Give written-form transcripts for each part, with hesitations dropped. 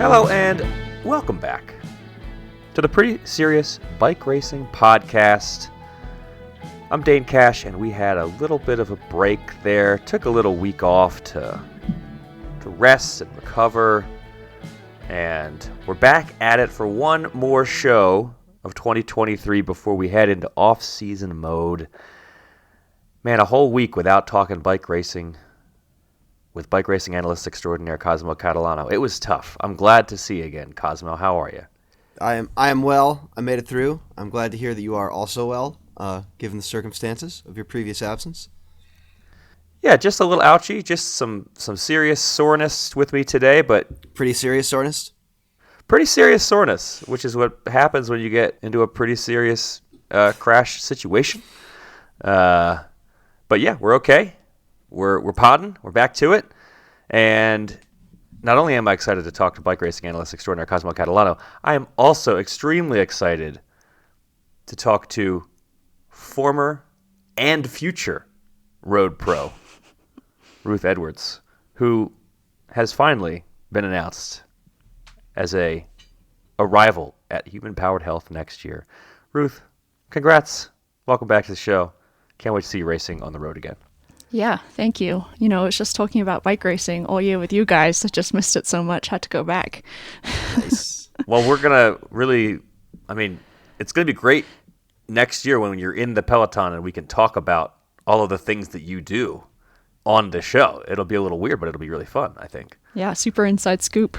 Hello and welcome back to the Pretty Serious Bike Racing Podcast. I'm Dane Cash, and we had a little bit of a break there. Took a little week off to rest and recover, and we're back at it for one more show of 2023 before we head into off-season mode. Man, a whole week without talking bike racing with bike racing analyst extraordinaire Cosmo Catalano. It was tough. I'm glad to see you again, Cosmo. How are you? I am well. I made it through. I'm glad to hear that you are also well, given the circumstances of your previous absence. Yeah, just a little ouchy, just some serious soreness with me today, but pretty serious soreness? Pretty serious soreness, which is what happens when you get into a pretty serious crash situation. But yeah, we're okay. We're podding. We're back to it. And not only am I excited to talk to bike racing analyst extraordinaire Cosmo Catalano, I am also extremely excited to talk to former and future road pro Ruth Edwards, who has finally been announced as a arrival at Human Powered Health next year. Ruth, congrats. Welcome back to the show. Can't wait to see you racing on the road again. Yeah, thank you. You know, I was just talking about bike racing all year with you guys. I just missed it so much, had to go back. Nice. Well, we're going to really, it's going to be great next year when you're in the Peloton and we can talk about all of the things that you do on the show. It'll be a little weird, but it'll be really fun, I think. Yeah, super inside scoop.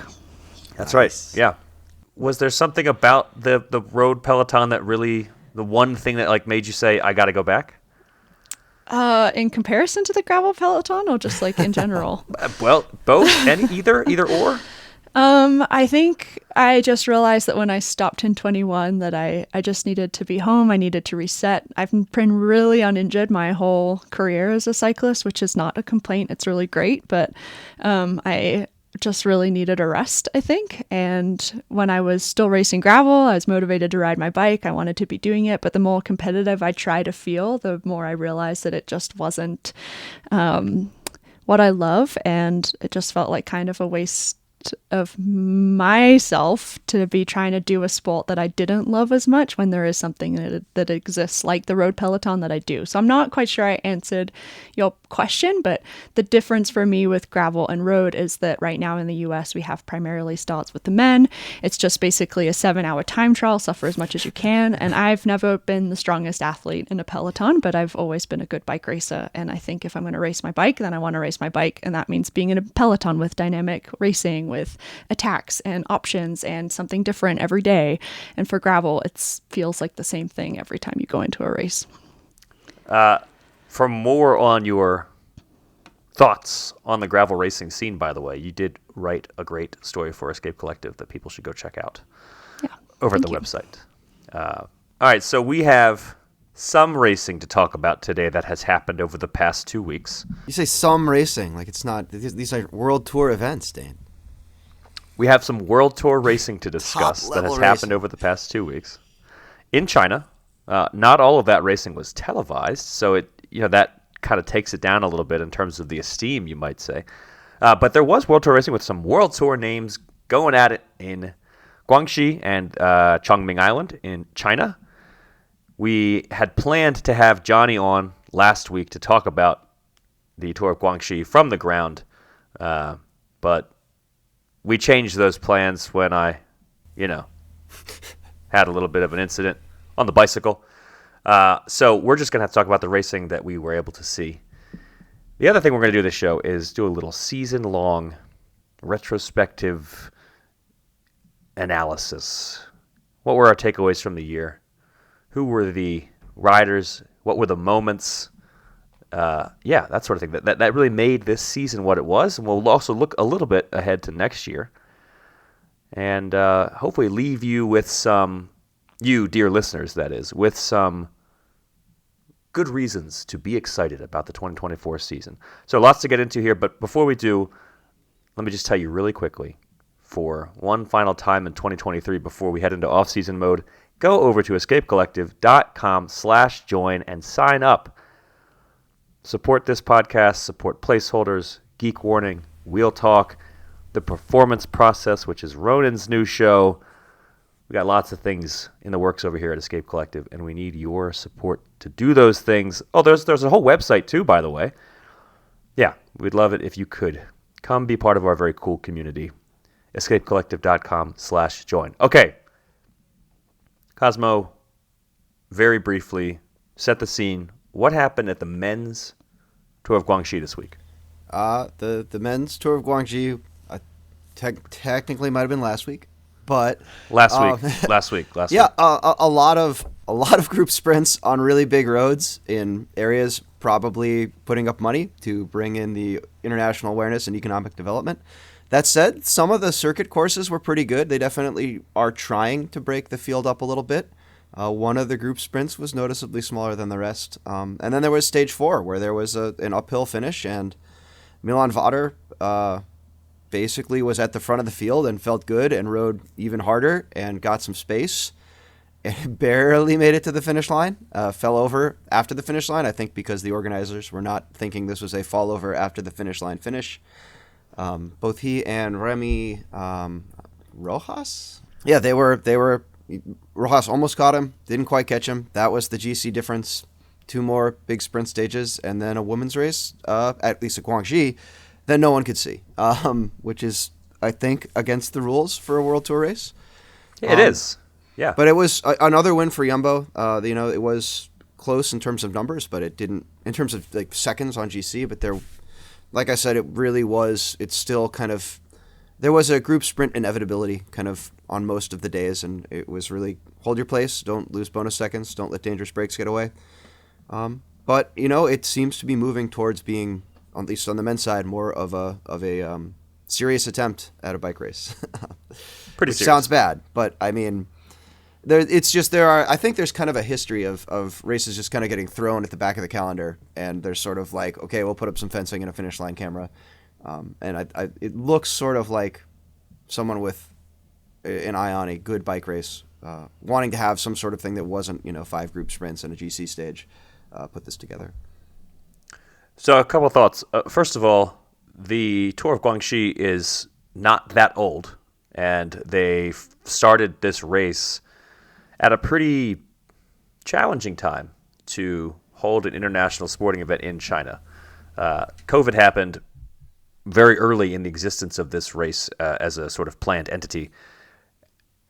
That's nice. Right, yeah. Was there something about the road Peloton that really, the one thing that made you say, I got to go back? In comparison to the gravel Peloton, or just in general? Well, both, either or. I think I just realized that when I stopped in 21 that I just needed to be home. I needed to reset. I've been really uninjured my whole career as a cyclist, which is not a complaint. It's really great, but I just really needed a rest, I think. And when I was still racing gravel, I was motivated to ride my bike. I wanted to be doing it, but the more competitive I try to feel, the more I realized that it just wasn't what I love. And it just felt like kind of a waste of myself to be trying to do a sport that I didn't love as much when there is something that exists like the road Peloton that I do. So I'm not quite sure I answered your question, but the difference for me with gravel and road is that right now in the US we have primarily starts with the men. It's just basically a 7-hour time trial, suffer as much as you can. And I've never been the strongest athlete in a Peloton, but I've always been a good bike racer. And I think if I'm going to race my bike, then I want to race my bike. And that means being in a Peloton with dynamic racing, with attacks and options and something different every day. And for gravel, it feels like the same thing every time you go into a race. For more on your thoughts on the gravel racing scene, by the way, you did write a great story for Escape Collective that people should go check out over at the website. All right, so we have some racing to talk about today that has happened over the past 2 weeks. You say some racing, like it's not, these are World Tour events, Dane. We have some World Tour racing to discuss that has happened over the past 2 weeks. In China, not all of that racing was televised, so that kind of takes it down a little bit in terms of the esteem, you might say. But there was World Tour racing with some World Tour names going at it in Guangxi and Chongming Island in China. We had planned to have Johnny on last week to talk about the Tour of Guangxi from the ground, but we changed those plans when I, had a little bit of an incident on the bicycle. So we're just going to have to talk about the racing that we were able to see. The other thing we're going to do this show is do a little season-long retrospective analysis. What were our takeaways from the year? Who were the riders? What were the moments? That sort of thing. That really made this season what it was. And we'll also look a little bit ahead to next year. And hopefully leave you with you, dear listeners, that is, with some good reasons to be excited about the 2024 season. So lots to get into here. But before we do, let me just tell you really quickly, for one final time in 2023 before we head into off-season mode, go over to escapecollective.com/join and sign up. Support this podcast, support Placeholders, Geek Warning, Wheel Talk. The Performance Process, which is Ronan's new show. We got lots of things in the works over here at Escape Collective, and we need your support to do those things. Oh, there's a whole website too, by the way. Yeah, we'd love it if you could come be part of our very cool community. escapecollective.com/join. Okay. Cosmo, very briefly, set the scene. What happened at the men's tour of Guangxi this week? The men's tour of Guangxi technically might have been last week, but Last week. yeah, a lot of group sprints on really big roads in areas probably putting up money to bring in the international awareness and economic development. That said, some of the circuit courses were pretty good. They definitely are trying to break the field up a little bit. One of the group sprints was noticeably smaller than the rest. And then there was stage 4, where there was an uphill finish, and Milan Vader basically was at the front of the field and felt good and rode even harder and got some space and barely made it to the finish line. Fell over after the finish line, I think because the organizers were not thinking this was a fall over after the finish line finish. Both he and Remy Rojas? Yeah, they were. Rojas almost caught him, didn't quite catch him. That was the GC difference. 2 more big sprint stages, and then a women's race, at least at Guangxi, that no one could see, which is, I think, against the rules for a World Tour race. It is, yeah. But it was another win for Jumbo. It was close in terms of numbers, but it didn't, in terms of like seconds on GC, but there, like I said, it really was, it's still kind of, there was a group sprint inevitability kind of on most of the days, and it was really hold your place, don't lose bonus seconds, don't let dangerous breaks get away. But, it seems to be moving towards being, at least on the men's side, more of a serious attempt at a bike race. Pretty Which serious. Sounds bad, but I mean, I think there's kind of a history of races just kind of getting thrown at the back of the calendar, and there's sort of like, okay, we'll put up some fencing and a finish line camera. And it looks sort of like someone with an eye on a good bike race, wanting to have some sort of thing that wasn't, 5 group sprints and a GC stage, put this together. So a couple of thoughts. First of all, the Tour of Guangxi is not that old, and they started this race at a pretty challenging time to hold an international sporting event in China. COVID happened very early in the existence of this race as a sort of planned entity.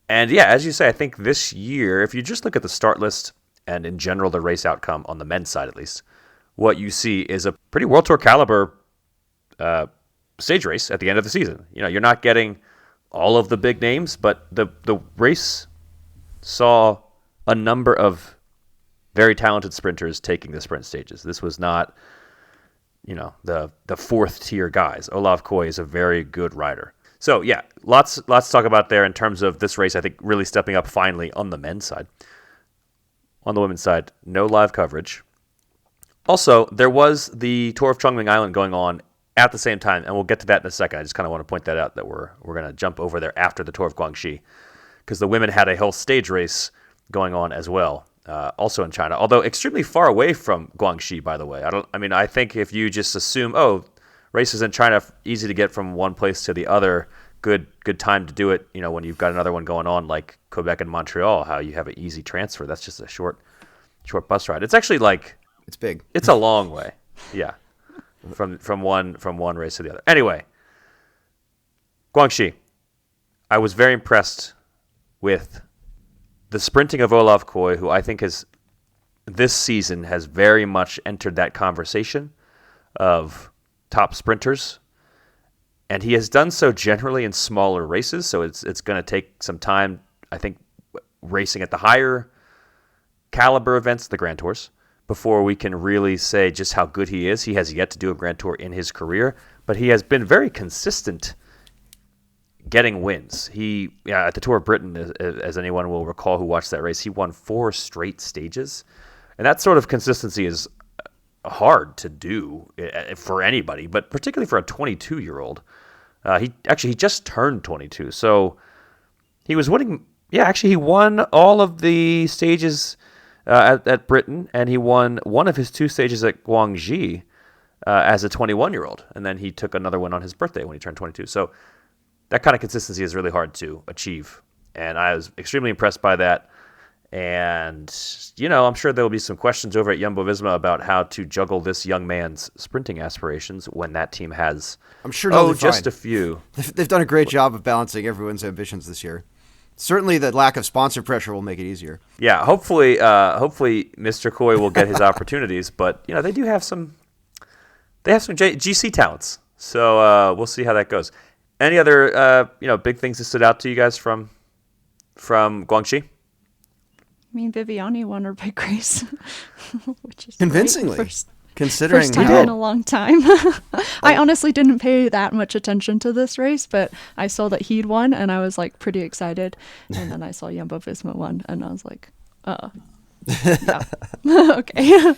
And yeah, as you say, I think this year, if you just look at the start list and in general the race outcome on the men's side at least, what you see is a pretty World Tour caliber stage race at the end of the season. You're not getting all of the big names, but the race saw a number of very talented sprinters taking the sprint stages. This was not, the 4th tier guys. Olav Koy is a very good rider. So yeah, lots to talk about there in terms of this race. I think really stepping up finally on the men's side. On the women's side, no live coverage. Also, there was the Tour of Chongming Island going on at the same time, and we'll get to that in a second. I just kind of want to point that out, that we're going to jump over there after the Tour of Guangxi, because the women had a whole stage race going on as well, also in China, although extremely far away from Guangxi, by the way. I think if you just assume, races in China, easy to get from one place to the other, good time to do it, when you've got another one going on like Quebec and Montreal, how you have an easy transfer. That's just a short bus ride. It's actually like, it's big. It's a long way. Yeah. From one race to the other. Anyway, Guangxi. I was very impressed with the sprinting of Olav Koy, who I think this season has very much entered that conversation of top sprinters. And he has done so generally in smaller races, so it's going to take some time, I think, racing at the higher caliber events, the Grand Tours, before we can really say just how good he is. He has yet to do a Grand Tour in his career, but he has been very consistent getting wins. At the Tour of Britain, as anyone will recall who watched that race, he won 4 straight stages. And that sort of consistency is hard to do for anybody, but particularly for a 22-year-old. He just turned 22, so he was winning. Yeah, actually, he won all of the stages at Britain, and he won one of his 2 stages at Guangxi as a 21-year-old, and then he took another one on his birthday when he turned 22. So that kind of consistency is really hard to achieve. And I was extremely impressed by that. And, I'm sure there will be some questions over at Jumbo-Visma about how to juggle this young man's sprinting aspirations when that team has, I'm sure they'll be just fine. a few. They've done a great job of balancing everyone's ambitions this year. Certainly the lack of sponsor pressure will make it easier. Yeah, hopefully Mr. Coy will get his opportunities, but, they do have some GC talents. So we'll see how that goes. Any other, big things that stood out to you guys from Guangxi? I mean, Viviani won her bike race, which is convincingly, great. considering First time in a long time. I honestly didn't pay that much attention to this race, but I saw that he'd won, and I was like pretty excited. And then I saw Jumbo-Visma won, and I was like, yeah, okay,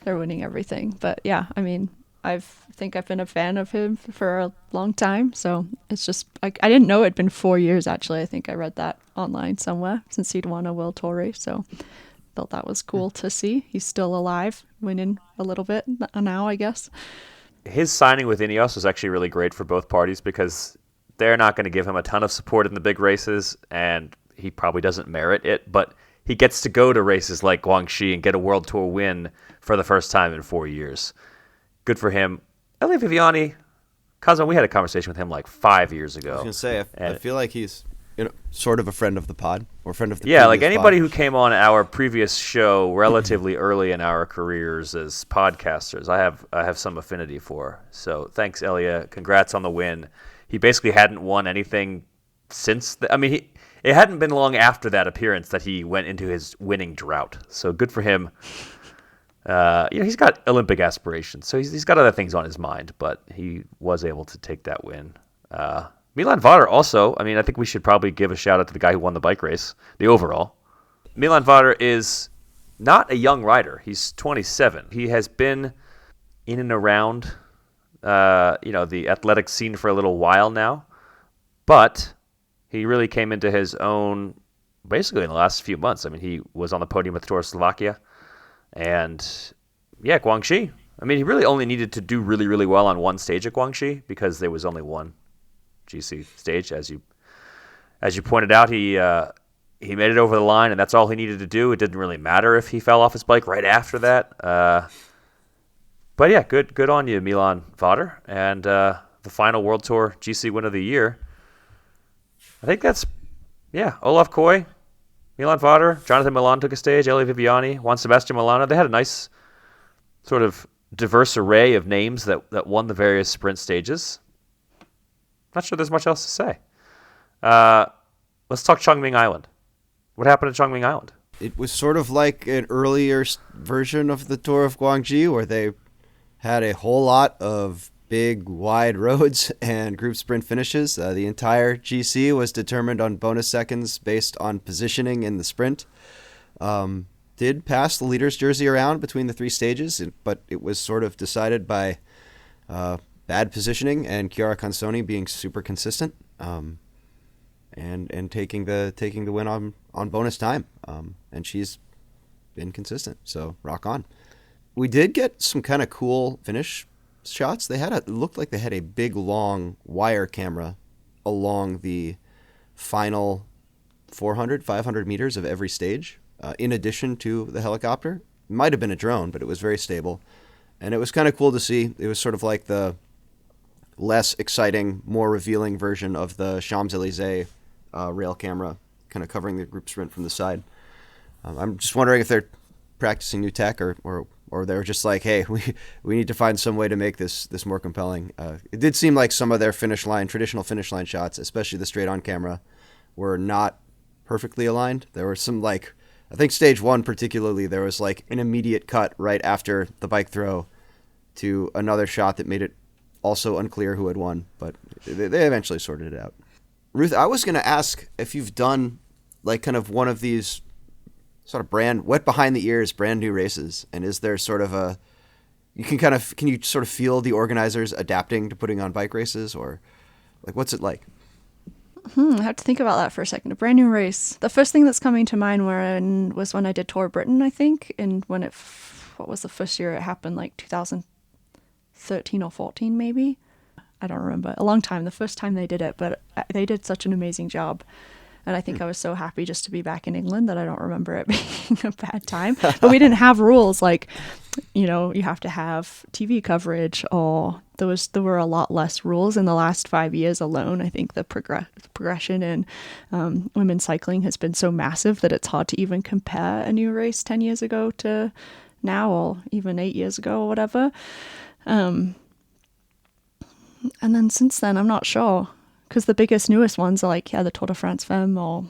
they're winning everything. But yeah, I mean, I think I've been a fan of him for a long time. So it's just, I didn't know it'd been 4 years, actually. I think I read that online somewhere since he'd won a World Tour race. So thought that was cool to see. He's still alive, winning a little bit now, I guess. His signing with Ineos was actually really great for both parties because they're not going to give him a ton of support in the big races, and he probably doesn't merit it, but he gets to go to races like Guangxi and get a World Tour win for the first time in 4 years. Good for him. Elia Viviani, Cosmo, we had a conversation with him like 5 years ago. I was going to say, I feel like he's sort of a friend of the pod, or friend of the like anybody who came on our previous show relatively early in our careers as podcasters, I have some affinity for. So thanks, Elia. Congrats on the win. He basically hadn't won anything since. It hadn't been long after that appearance that he went into his winning drought. So good for him. He's got Olympic aspirations, so he's got other things on his mind, but he was able to take that win. Milan Vader also, I think we should probably give a shout out to the guy who won the bike race, the overall. Milan Vader is not a young rider. He's 27. He has been in and around, the athletic scene for a little while now, but he really came into his own basically in the last few months. He was on the podium with Tour of Slovakia. And, yeah, Guangxi. He really only needed to do really, really well on one stage at Guangxi because there was only one GC stage. As you pointed out, he made it over the line, and that's all he needed to do. It didn't really matter if he fell off his bike right after that. But, yeah, good on you, Milan Vader. And the final World Tour GC win of the year. I think that's, Olaf Koy, Milan Vader, Jonathan Milan took a stage, Elia Viviani, Juan Sebastian Milano. They had a nice sort of diverse array of names that won the various sprint stages. Not sure there's much else to say. Let's talk Chongming Island. What happened at Chongming Island? It was sort of like an earlier version of the Tour of Guangxi, where they had a whole lot of big, wide roads and group sprint finishes. The entire GC was determined on bonus seconds based on positioning in the sprint. Did pass the leader's jersey around between the three stages, but it was sort of decided by bad positioning and Chiara Consoni being super consistent and taking the win on bonus time. And she's been consistent, so rock on. We did get some kind of cool finish shots. It looked like they had a big, long wire camera along the final 400, 500 meters of every stage, in addition to the helicopter. It might have been a drone, but it was very stable. And it was kind of cool to see. It was sort of like the less exciting, more revealing version of the Champs-Élysées rail camera, kind of covering the group sprint from the side. I'm just wondering if they're practicing new tech or they're just like, hey, we need to find some way to make this more compelling. It did seem like some of their traditional finish line shots, especially the straight on camera, were not perfectly aligned. There were some, I think stage one particularly, there was an immediate cut right after the bike throw to another shot that made it also unclear who had won, but they eventually sorted it out. Ruth, I was going to ask if you've done kind of one of these sort of wet behind the ears, brand new races. And is there sort of can you sort of feel the organizers adapting to putting on bike races, or what's it like? I have to think about that for a second. A brand new race. The first thing that's coming to mind was when I did Tour of Britain, I think. And what was the first year it happened? 2013 or 14 maybe. I don't remember, a long time, the first time they did it, but they did such an amazing job. And I think I was so happy just to be back in England that I don't remember it being a bad time. But we didn't have rules like, you know, you have to have TV coverage, or there were a lot less rules in the last 5 years alone. I think the progression in women's cycling has been so massive that it's hard to even compare a new race 10 years ago to now, or even 8 years ago or whatever. And then since then, I'm not sure. Because the biggest, newest ones are like, the Tour de France Femme or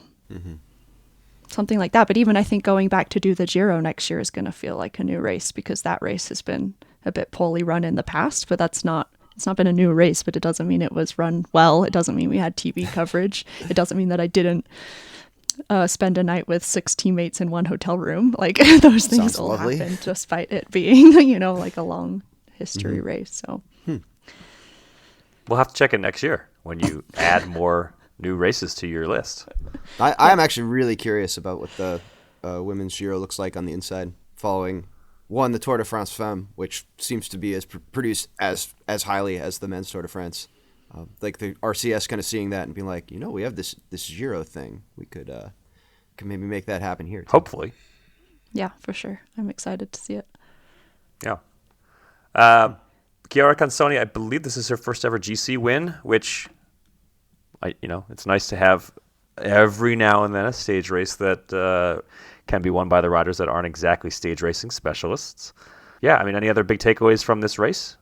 something like that. But even I think going back to do the Giro next year is going to feel like a new race, because that race has been a bit poorly run in the past. But it's not been a new race, but it doesn't mean it was run well. It doesn't mean we had TV coverage. It doesn't mean that I didn't spend a night with 6 teammates in one hotel room. Like those things Sounds all lovely. happened despite it being, you know, like a long history race. So We'll have to check it next year when you add more new races to your list. I am actually really curious about what the women's Giro looks like on the inside, following the Tour de France Femme, which seems to be produced as highly as the men's Tour de France. Like the RCS kind of seeing that and being like, you know, we have this Giro thing. We could maybe make that happen here too. Hopefully. yeah, for sure. I'm excited to see it. Yeah. Chiara Consoni, I believe this is her first ever GC win, which, it's nice to have every now and then a stage race that can be won by the riders that aren't exactly stage racing specialists. Yeah, I mean, any other big takeaways from this race?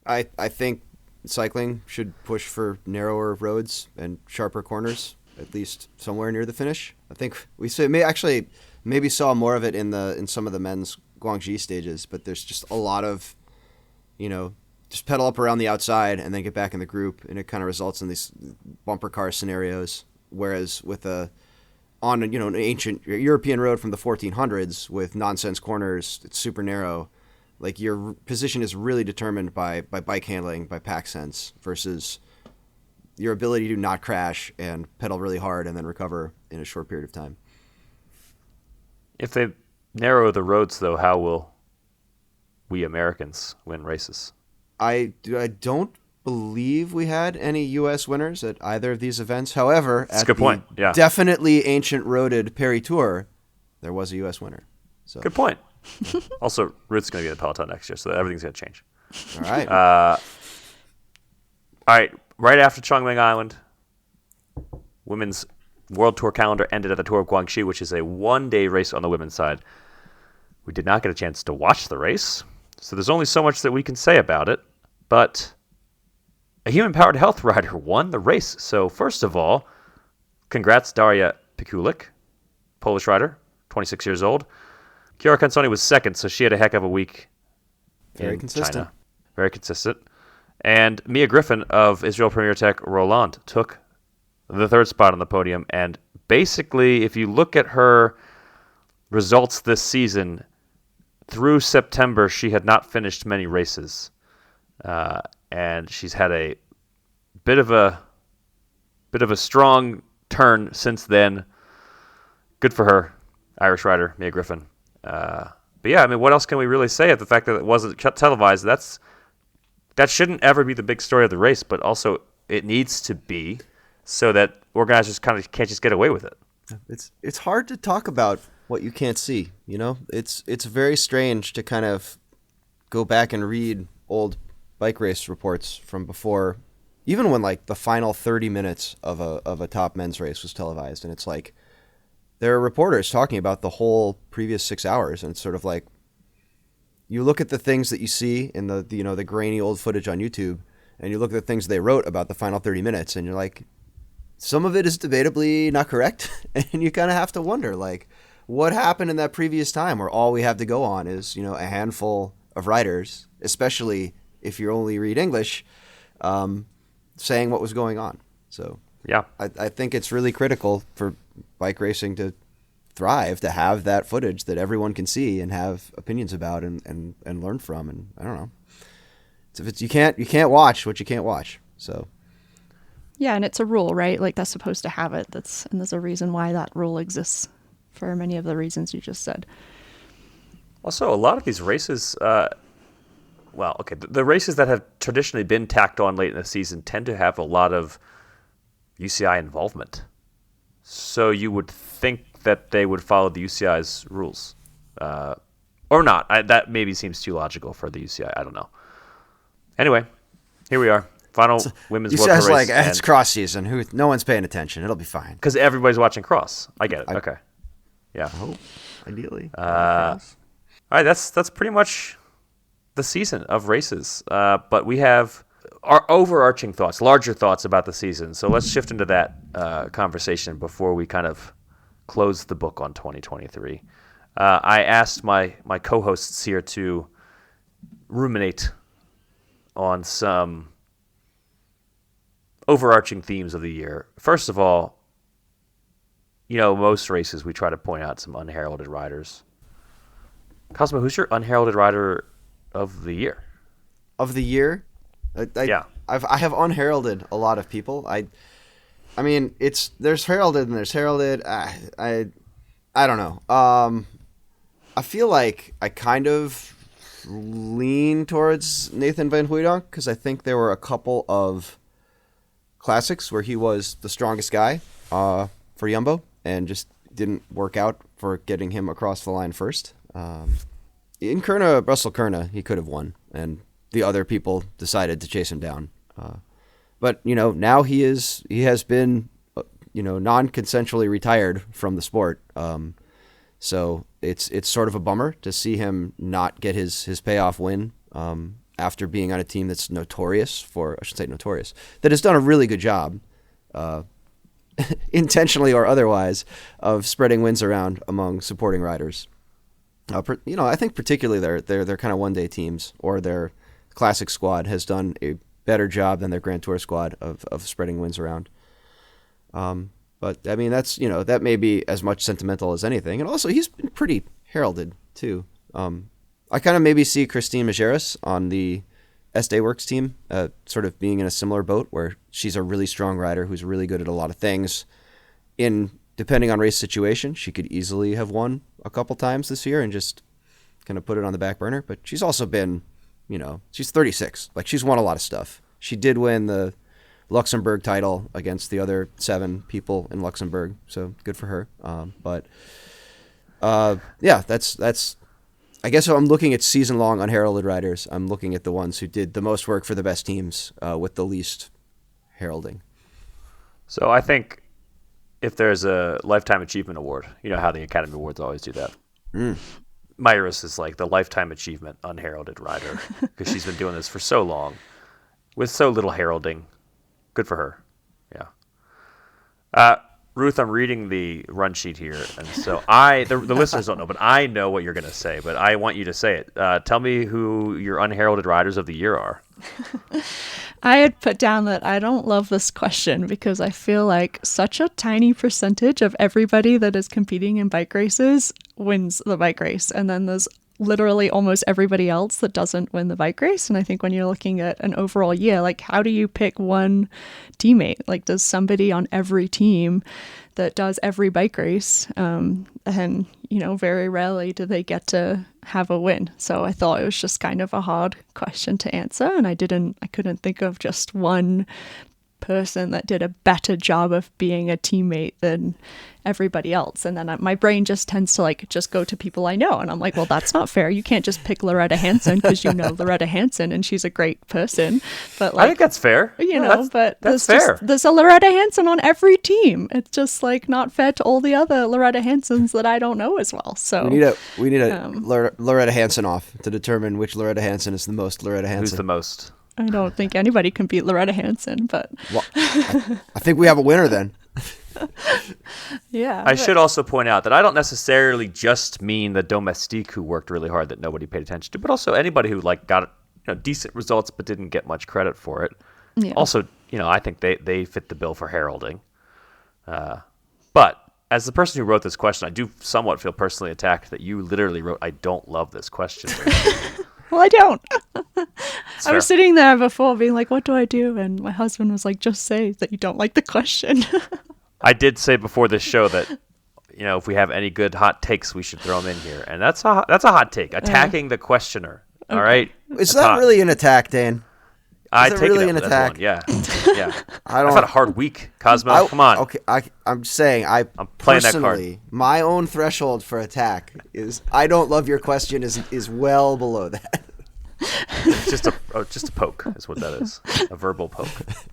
I think cycling should push for narrower roads and sharper corners, at least somewhere near the finish. I think we maybe saw more of it in some of the men's Guangxi stages, but there's just a lot of, just pedal up around the outside and then get back in the group, and it kind of results in these bumper car scenarios. Whereas with an ancient European road from the 1400s with nonsense corners, it's super narrow. Like your position is really determined by bike handling, by pack sense, versus your ability to not crash and pedal really hard and then recover in a short period of time. If they narrow the roads, though, how will we Americans win races? I don't believe we had any U.S. winners at either of these events. However, That's a good point. Yeah. Definitely ancient roaded Paris Tour, there was a U.S. winner. So Good point. Also, Ruth's going to be in the peloton next year, so everything's going to change. all right. All right. Right after Chongming Island, women's World Tour calendar ended at the Tour of Guangxi, which is a one-day race on the women's side. We did not get a chance to watch the race, so there's only so much that we can say about it. But a human-powered health rider won the race. So first of all, congrats, Daria Pikulik, Polish rider, 26 years old. Chiara Consoni was second, so she had a heck of a week in China. Very consistent. And Mia Griffin of Israel Premier Tech Roland took the third spot on the podium. And basically, if you look at her results this season, through September, she had not finished many races. And she's had a bit of a strong turn since then. Good for her, Irish rider, Mia Griffin. But yeah, I mean, what else can we really say? At the fact that it wasn't televised, that shouldn't ever be the big story of the race, but also it needs to be, so that organizers kind of can't just get away with it. It's hard to talk about what you can't see. It's very strange to kind of go back and read old bike race reports from before, even when like the final 30 minutes of a top men's race was televised, and it's like there are reporters talking about the whole previous 6 hours, and it's sort of like you look at the things that you see in the grainy old footage on YouTube, and you look at the things they wrote about the final 30 minutes, and you're like, some of it is debatably not correct, and you kind of have to wonder, like, what happened in that previous time where all we have to go on is, a handful of writers, especially if you only read English, saying what was going on. So yeah, I think it's really critical for bike racing to thrive, to have that footage that everyone can see and have opinions about and learn from. And I don't know, you can't watch what you can't watch. So Yeah, and it's a rule, right? Like that's supposed to have it. And there's a reason why that rule exists, for many of the reasons you just said. Also, a lot of these races well, okay, the races that have traditionally been tacked on late in the season tend to have a lot of UCI involvement. So you would think that they would follow the UCI's rules. Or not. That maybe seems too logical for the UCI. I don't know. Anyway, here we are. Final women's World Tour race. Like, it's cross season. No one's paying attention. It'll be fine. Because everybody's watching cross. I get it. Okay. Yeah. I hope, ideally. All right, that's pretty much the season of races. But we have our overarching thoughts, larger thoughts about the season. So let's shift into that conversation before we kind of close the book on 2023. I asked my co-hosts here to ruminate on some overarching themes of the year. First of all, most races we try to point out some unheralded riders. Cosmo, who's your unheralded rider of the year? Of the year? Yeah. I have unheralded a lot of people. I mean, there's heralded and there's heralded. I don't know. I feel like I kind of lean towards Nathan Van Hooydonk because I think there were a couple of classics where he was the strongest guy for Jumbo and just didn't work out for getting him across the line first. In Russell Kurna, he could have won, and the other people decided to chase him down. But now he has been non-consensually retired from the sport. So it's sort of a bummer to see him not get his payoff win after being on a team that's that has done a really good job, intentionally or otherwise, of spreading wins around among supporting riders. I think particularly their kind of one-day teams or their classic squad has done a better job than their Grand Tour squad of spreading wins around. But I mean, that's that may be as much sentimental as anything, and also he's been pretty heralded too. I kind of maybe see Christine Majerus on the SD Works team, sort of being in a similar boat where she's a really strong rider who's really good at a lot of things. Depending on race situation, she could easily have won a couple times this year and just kind of put it on the back burner. But she's also been, she's 36. Like, she's won a lot of stuff. She did win the Luxembourg title against the other 7 people in Luxembourg, so good for her. Yeah, that's. I guess if I'm looking at season-long unheralded riders, I'm looking at the ones who did the most work for the best teams with the least heralding. So I think if there's a Lifetime Achievement Award, you know how the Academy Awards always do that. Myris is like the Lifetime Achievement unheralded rider because she's been doing this for so long with so little heralding. Good for her. Yeah. Ruth, I'm reading the run sheet here, and so the listeners don't know, but I know what you're going to say, but I want you to say it. Tell me who your unheralded riders of the year are. I had put down that I don't love this question because I feel like such a tiny percentage of everybody that is competing in bike races wins the bike race, and then there's literally almost everybody else that doesn't win the bike race. And I think when you're looking at an overall year, like, how do you pick one teammate? Like, does somebody on every team that does every bike race, and very rarely do they get to have a win. So I thought it was just kind of a hard question to answer, and I couldn't think of just one person that did a better job of being a teammate than everybody else. And then my brain just tends to just go to people I know, and I'm like, well, that's not fair. You can't just pick Loretta Hansen because Loretta Hansen and she's a great person. But I think that's fair. But that's fair. There's a Loretta Hansen on every team. It's just not fair to all the other Loretta Hansens that I don't know as well. So we need a Loretta Hansen off to determine which Loretta Hansen is the most Loretta Hansen. Who's the most? I don't think anybody can beat Loretta Hansen, but I think we have a winner then. Yeah. I should also point out that I don't necessarily just mean the domestique who worked really hard that nobody paid attention to, but also anybody who got decent results but didn't get much credit for it. Yeah. Also, I think they fit the bill for heralding. But as the person who wrote this question, I do somewhat feel personally attacked that you literally wrote, "I don't love this question." Well, I don't. I was sitting there before being like, what do I do? And my husband was like, just say that you don't like the question. I did say before this show that, if we have any good hot takes, we should throw them in here. And that's a hot take, attacking the questioner. All right. Is that really an attack, Dane? I Is it take really it an up. attack? Yeah. Yeah. I've I've had a hard week, Cosmo. Come on. Okay, I'm saying I'm playing that card. personally, my own threshold for attack is I don't love your question is well below that. It's just a poke is what that is. A verbal poke.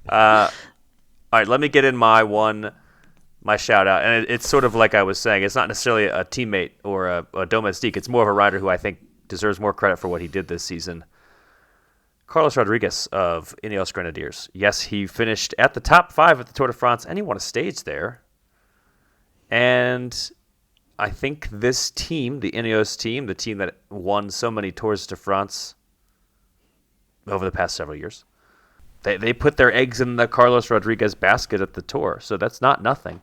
All right, let me get in my shout out. And it's sort of like I was saying, it's not necessarily a teammate or a domestique. It's more of a rider who I think deserves more credit for what he did this season. Carlos Rodriguez of Ineos Grenadiers. Yes, he finished at the top 5 at the Tour de France, and he won a stage there. And I think this team, the Ineos team, the team that won so many Tours de France over the past several years, they put their eggs in the Carlos Rodriguez basket at the Tour, so that's not nothing.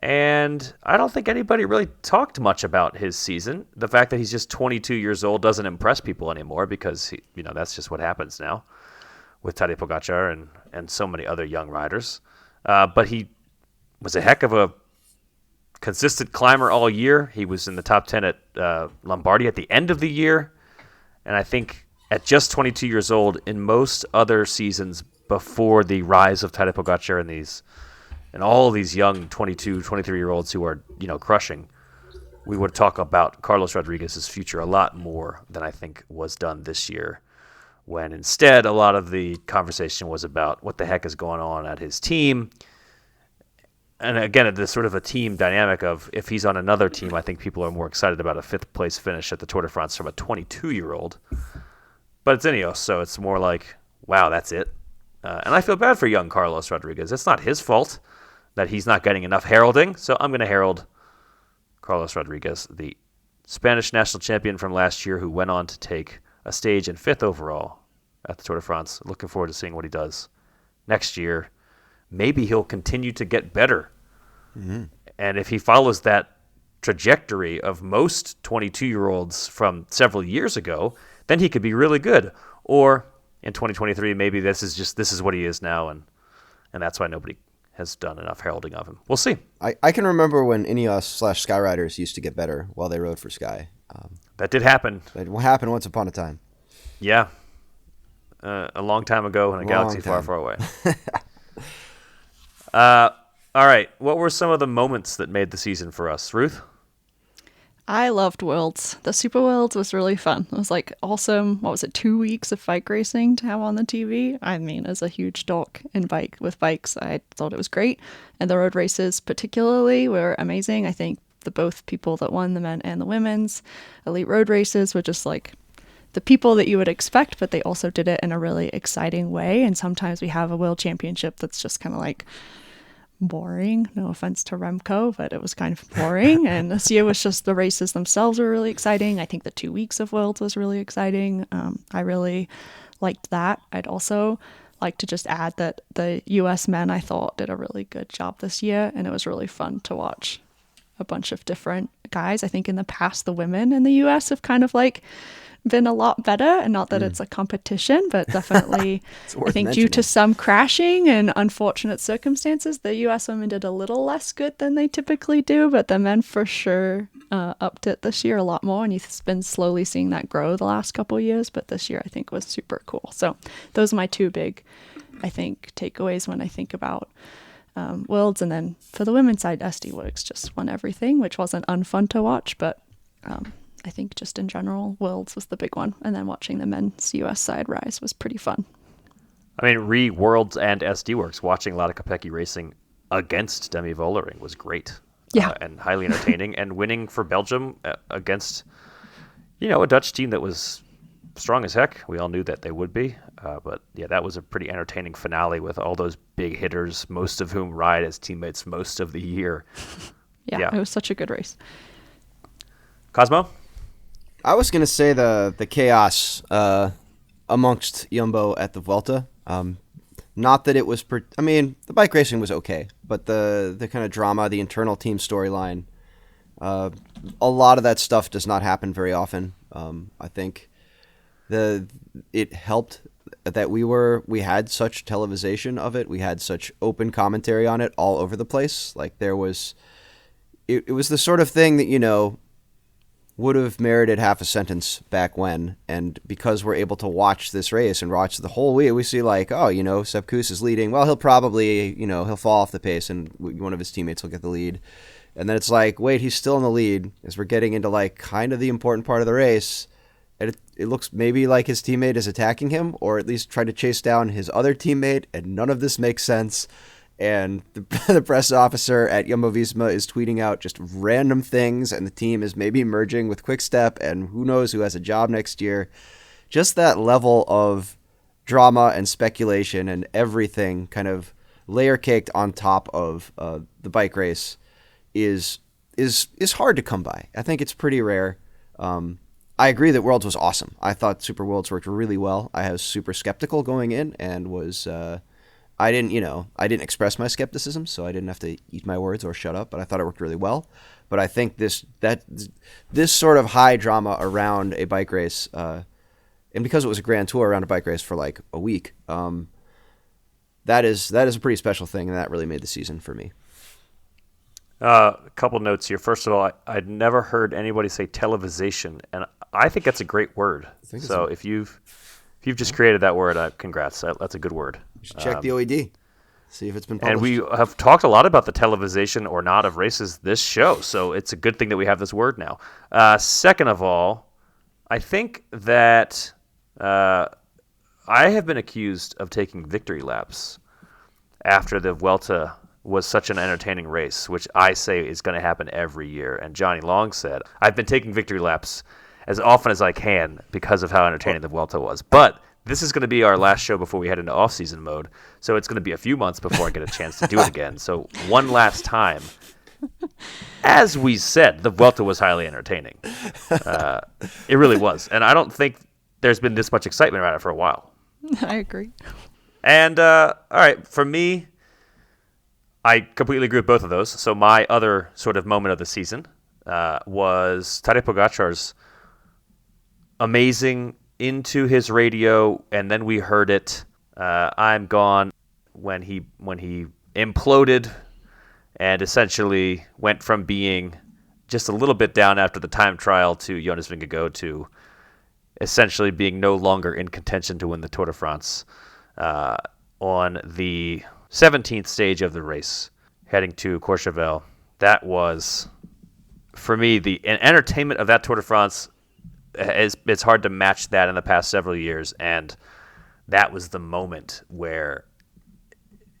And I don't think anybody really talked much about his season. The fact that he's just 22 years old doesn't impress people anymore because that's just what happens now with Tadej Pogacar and so many other young riders. But he was a heck of a consistent climber all year. He was in the top 10 at Lombardy at the end of the year. And I think at just 22 years old, in most other seasons before the rise of Tadej Pogacar and all these young 22, 23-year-olds who are, crushing, we would talk about Carlos Rodriguez's future a lot more than I think was done this year, when instead a lot of the conversation was about what the heck is going on at his team. And again, there's sort of a team dynamic of if he's on another team, I think people are more excited about a 5th-place finish at the Tour de France from a 22-year-old. But it's Ineos, so it's more like, wow, that's it. And I feel bad for young Carlos Rodriguez. It's not his fault that he's not getting enough heralding, so I'm going to herald Carlos Rodriguez, the Spanish national champion from last year who went on to take a stage in 5th overall at the Tour de France. Looking forward to seeing what he does next year. Maybe he'll continue to get better. Mm-hmm. And if he follows that trajectory of most 22-year-olds from several years ago, then he could be really good. Or in 2023, maybe this is what he is now, and that's why nobody has done enough heralding of him. We'll see. I can remember when Ineos/Sky Riders used to get better while they rode for Sky. That did happen. That happened once upon a time. Yeah. A long time ago in a galaxy far, far away. All right. What were some of the moments that made the season for us? Ruth? I loved Worlds. The Super Worlds was really fun. It was like awesome. 2 weeks of bike racing to have on the TV? I mean, as a huge dork with bikes, I thought it was great. And the road races particularly were amazing. I think both people that won, the men and the women's elite road races, were just like the people that you would expect, but they also did it in a really exciting way. And sometimes we have a world championship that's just kind of like boring. No offense to Remco, but it was kind of boring. And this year was just the races themselves were really exciting. I think the 2 weeks of Worlds was really exciting. I really liked that. I'd also like to just add that the US men, I thought, did a really good job this year, and it was really fun to watch a bunch of different guys. I think in the past, the women in the US have kind of like been a lot better, and not that it's a competition, but definitely I think due to some crashing and unfortunate circumstances, the US women did a little less good than they typically do, but the men for sure upped it this year a lot more, and you've been slowly seeing that grow the last couple of years, but this year I think was super cool. So those are my two big, I think, takeaways when I think about Worlds. And then for the women's side, SD Works just won everything, which wasn't unfun to watch, but I think just in general, Worlds was the big one. And then watching the men's US side rise was pretty fun. I mean, Worlds and SD Works, watching a lot of Kopecky racing against Demi Vollering was great. Yeah. And highly entertaining. And winning for Belgium against, a Dutch team that was strong as heck. We all knew that they would be. But yeah, that was a pretty entertaining finale with all those big hitters, most of whom ride as teammates most of the year. Yeah, it was such a good race. Cosmo? I was going to say the chaos amongst Jumbo at the Vuelta. Not that it was... the bike racing was okay, but the kind of drama, the internal team storyline, a lot of that stuff does not happen very often. I think it helped that we had such televisation of it. We had such open commentary on it all over the place. Like there was... It was the sort of thing that, would have merited half a sentence back when. And because we're able to watch this race and watch the whole week, we see like, oh, Sepp Kuss is leading. Well, he'll probably, he'll fall off the pace and one of his teammates will get the lead. And then it's like, wait, he's still in the lead as we're getting into like kind of the important part of the race. And it looks maybe like his teammate is attacking him or at least trying to chase down his other teammate. And none of this makes sense. And the press officer at Jumbo-Visma is tweeting out just random things, and the team is maybe merging with Quick-Step, and who knows who has a job next year. Just that level of drama and speculation and everything kind of layer caked on top of the bike race is hard to come by. I think it's pretty rare. I agree that Worlds was awesome. I thought Super Worlds worked really well. I was super skeptical going in and was... I didn't express my skepticism, so I didn't have to eat my words or shut up, but I thought it worked really well. But I think this sort of high drama around a bike race, and because it was a grand tour around a bike race for like a week, that is a pretty special thing, and that really made the season for me. A couple notes here. First of all, I'd never heard anybody say televisation, and I think that's a great word. So if you've just created that word, congrats. That's a good word. You should check the OED, see if it's been published. And we have talked a lot about the television or not of races this show, so it's a good thing that we have this word now. Second of all, I think that I have been accused of taking victory laps after the Vuelta was such an entertaining race, which I say is going to happen every year. And Johnny Long said, I've been taking victory laps as often as I can because of how entertaining the Vuelta was. But this is going to be our last show before we head into off-season mode, so it's going to be a few months before I get a chance to do it again. So one last time, as we said, the Vuelta was highly entertaining. It really was. And I don't think there's been this much excitement around it for a while. I agree. And, all right, for me, I completely agree with both of those. So my other sort of moment of the season was Tadej Pogacar's amazing into his radio, and then we heard it. I'm gone when he imploded and essentially went from being just a little bit down after the time trial to Jonas Vingegaard to essentially being no longer in contention to win the Tour de France on the 17th stage of the race, heading to Courchevel. That was, for me, the entertainment of that Tour de France. It's hard to match that in the past several years, and that was the moment where,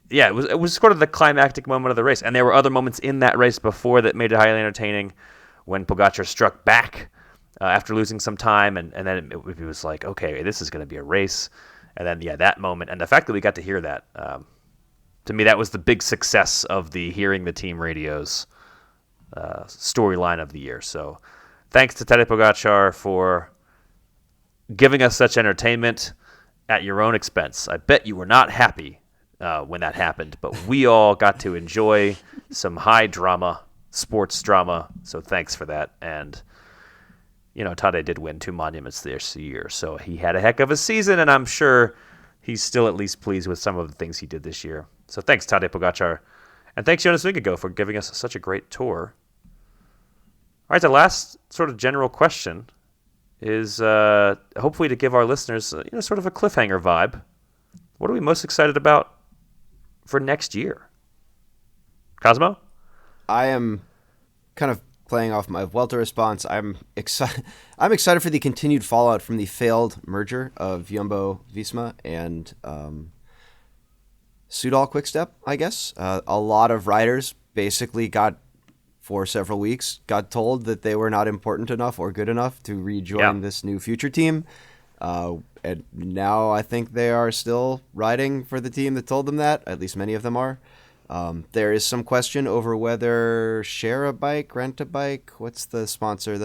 it was sort of the climactic moment of the race. And there were other moments in that race before that made it highly entertaining, when Pogacar struck back after losing some time, and then it was like, okay, this is going to be a race. And then, that moment, and the fact that we got to hear that, to me, that was the big success of the hearing the team radios storyline of the year. So thanks to Tadej Pogacar for giving us such entertainment at your own expense. I bet you were not happy when that happened, but we all got to enjoy some high drama, sports drama, so thanks for that. And, Tadej did win 2 monuments this year, so he had a heck of a season, and I'm sure he's still at least pleased with some of the things he did this year. So thanks, Tadej Pogacar, and thanks, Jonas Vingegaard, for giving us such a great tour. All right, the last sort of general question is hopefully to give our listeners sort of a cliffhanger vibe. What are we most excited about for next year? Cosmo? I am kind of playing off my Vuelta response. I'm excited for the continued fallout from the failed merger of Jumbo-Visma and Soudal Quick-Step, I guess. A lot of riders basically for several weeks, got told that they were not important enough or good enough to rejoin this new future team. And now I think they are still riding for the team that told them that. At least many of them are. There is some question over whether share a bike, rent a bike. What's the sponsor?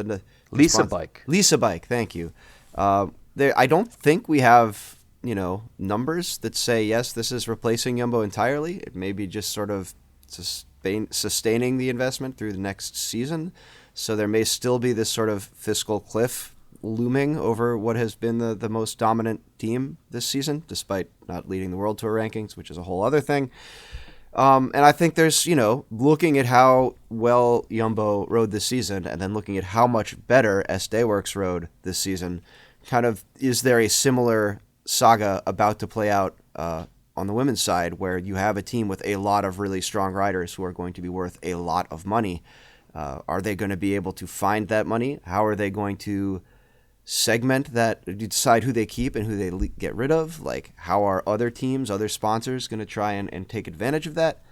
Lisa Bike. Lisa Bike, thank you. I don't think we have numbers that say, yes, this is replacing Jumbo entirely. It may be just sort of sustaining the investment through the next season. So there may still be this sort of fiscal cliff looming over what has been the most dominant team this season, despite not leading the World Tour rankings, which is a whole other thing. And I think there's, looking at how well Jumbo rode this season and then looking at how much better SD Works rode this season, kind of is there a similar saga about to play out on the women's side where you have a team with a lot of really strong riders who are going to be worth a lot of money. Are they going to be able to find that money? How are they going to segment that, decide who they keep and who they get rid of? Like, how are other teams, other sponsors going to try and take advantage of that?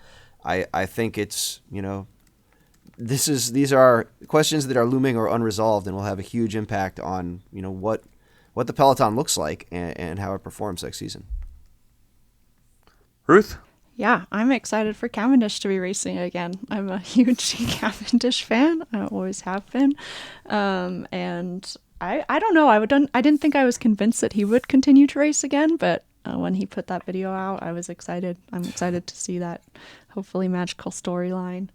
I think it's, these are questions that are looming or unresolved and will have a huge impact on, what the peloton looks like and how it performs next season. Ruth? Yeah, I'm excited for Cavendish to be racing again. I'm a huge Cavendish fan. I always have been. And I don't know. I didn't think I was convinced that he would continue to race again, but when he put that video out, I was excited. I'm excited to see that hopefully magical storyline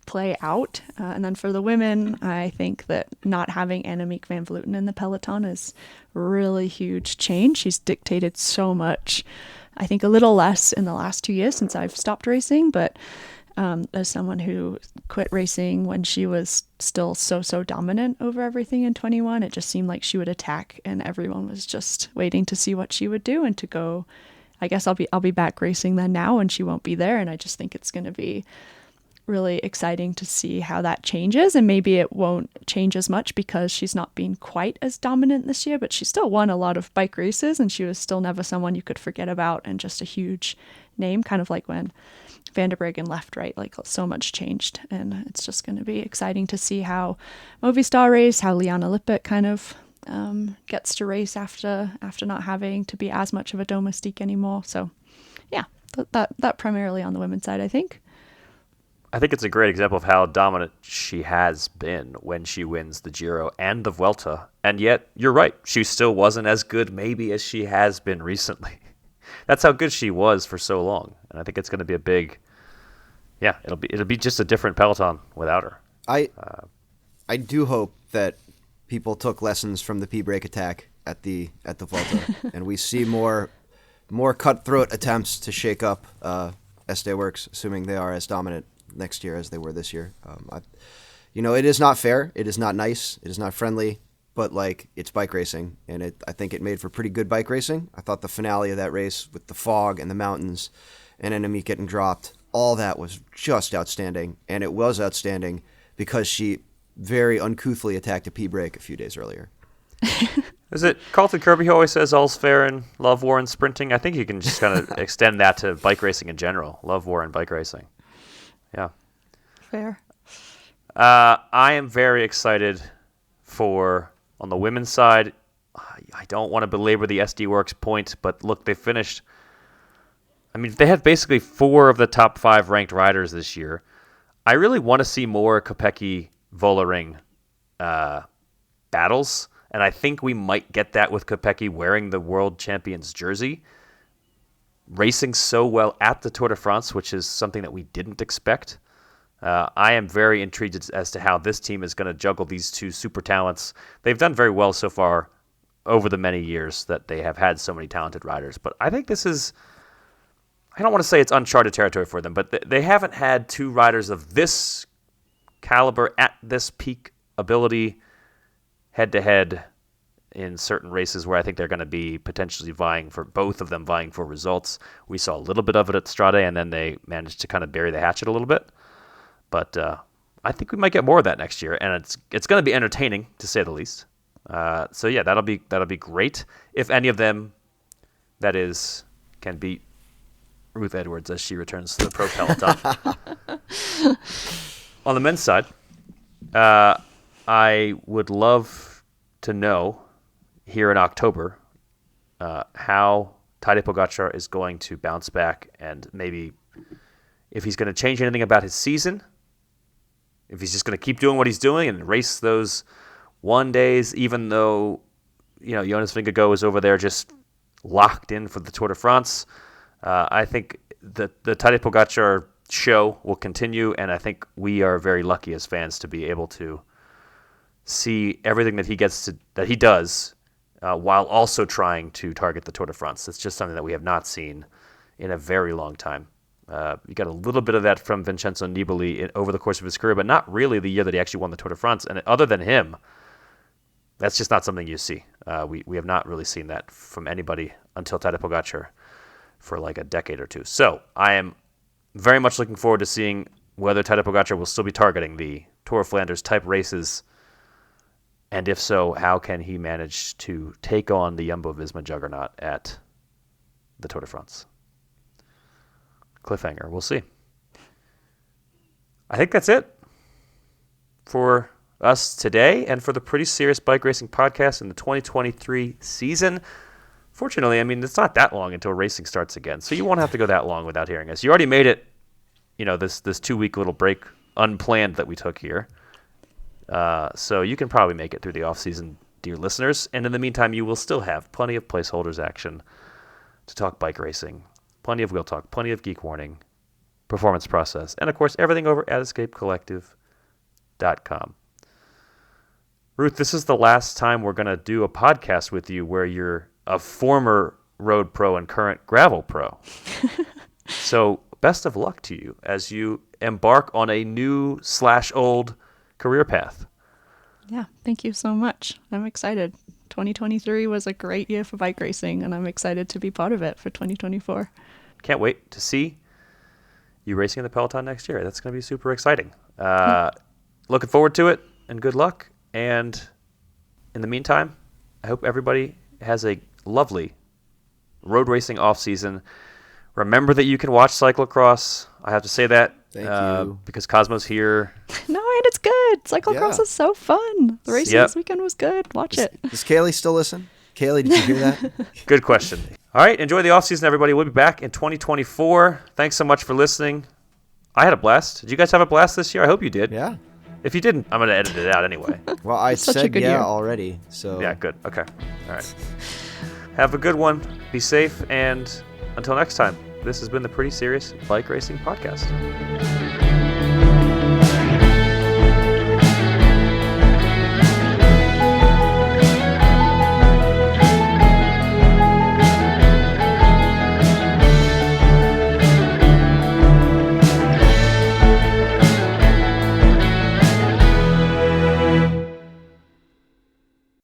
play out. And then for the women, I think that not having Annemiek van Vleuten in the peloton is really huge change. She's dictated so much. I think a little less in the last 2 years since I've stopped racing, but as someone who quit racing when she was still so dominant over everything in 21, it just seemed like she would attack and everyone was just waiting to see what she would do and to go. I guess I'll be back racing then now and she won't be there, and I just think it's going to be really exciting to see how that changes, and maybe it won't change as much because she's not been quite as dominant this year, but she still won a lot of bike races and she was still never someone you could forget about and just a huge name, kind of like when Van der Breggen left, right? Like, so much changed, and it's just going to be exciting to see how Movistar race, how Liana Lippert kind of gets to race after not having to be as much of a domestique anymore. So yeah, that primarily on the women's side, I think. I think it's a great example of how dominant she has been when she wins the Giro and the Vuelta. And yet, you're right, she still wasn't as good maybe as she has been recently. That's how good she was for so long. And I think it's going to be a big, it'll be just a different peloton without her. I do hope that people took lessons from the P-break attack at the Vuelta and we see more cutthroat attempts to shake up SD Works, assuming they are as dominant next year as they were this year. It is not fair. It is not nice. It is not friendly. But it's bike racing, and I think it made for pretty good bike racing. I thought the finale of that race with the fog and the mountains and Annemiek getting dropped, all that was just outstanding. And it was outstanding because she very uncouthly attacked a P-break a few days earlier. Is it Carlton Kirby who always says all's fair in love, war, and sprinting? I think you can just kind of extend that to bike racing in general. Love, war, and bike racing. Yeah. Fair. I am very excited for, on the women's side, I don't want to belabor the SD Works point, but look, they finished. I mean, they had basically 4 of the top 5 ranked riders this year. I really want to see more Kopecky-Vollering battles, and I think we might get that with Kopecky wearing the world champion's jersey, racing so well at the Tour de France, which is something that we didn't expect. I am very intrigued as to how this team is going to juggle these 2 super talents. They've done very well so far over the many years that they have had so many talented riders. But I think this is, I don't want to say it's uncharted territory for them, but they haven't had 2 riders of this caliber at this peak ability head-to-head in certain races where I think they're going to be potentially both of them vying for results. We saw a little bit of it at Strade, and then they managed to kind of bury the hatchet a little bit. But I think we might get more of that next year, and it's going to be entertaining, to say the least. So yeah, that'll be great. If any of them, that is, can beat Ruth Edwards as she returns to the pro peloton. On the men's side, I would love to know here in October how Tadej Pogačar is going to bounce back, and maybe if he's going to change anything about his season, if he's just going to keep doing what he's doing and race those one days, even though Jonas Vingegaard is over there just locked in for the Tour de France. I think the Tadej Pogačar show will continue, and I think we are very lucky as fans to be able to see everything that he does while also trying to target the Tour de France. It's just something that we have not seen in a very long time. You got a little bit of that from Vincenzo Nibali over the course of his career, but not really the year that he actually won the Tour de France. And other than him, that's just not something you see. We have not really seen that from anybody until Tadej Pogačar for like a decade or two. So I am very much looking forward to seeing whether Tadej Pogačar will still be targeting the Tour of Flanders type races. And if so, how can he manage to take on the Jumbo-Visma juggernaut at the Tour de France? Cliffhanger. We'll see. I think that's it for us today and for the Pretty Serious Bike Racing Podcast in the 2023 season. Fortunately, I mean, it's not that long until racing starts again, so you won't have to go that long without hearing us. You already made it, this 2-week little break unplanned that we took here. So you can probably make it through the off-season, dear listeners. And in the meantime, you will still have plenty of placeholders action to talk bike racing, plenty of wheel talk, plenty of geek warning, performance process, and of course, everything over at escapecollective.com. Ruth, this is the last time we're going to do a podcast with you where you're a former road pro and current gravel pro. So best of luck to you as you embark on a new / old career path. Yeah, thank you so much. I'm excited. 2023 was a great year for bike racing, and I'm excited to be part of it for 2024. Can't wait to see you racing in the Peloton next year. That's going to be super exciting. Looking forward to it, and good luck. And in the meantime, I hope everybody has a lovely road racing off season. Remember that you can watch cyclocross. I have to say that. Thank you. Because Cosmo's here. No, and it's good. Cyclocross is so fun. The racing this weekend was good. Watch it. Does Kaylee still listen? Kaylee, did you hear that? Good question. All right, enjoy the off season, everybody. We'll be back in 2024. Thanks so much for listening. I had a blast. Did you guys have a blast this year? I hope you did. Yeah. If you didn't, I'm going to edit it out anyway. Well, I Such a said good yeah year. already. So Yeah, good. Okay. All right. Have a good one. Be safe. And until next time, this has been the Pretty Serious Bike Racing Podcast.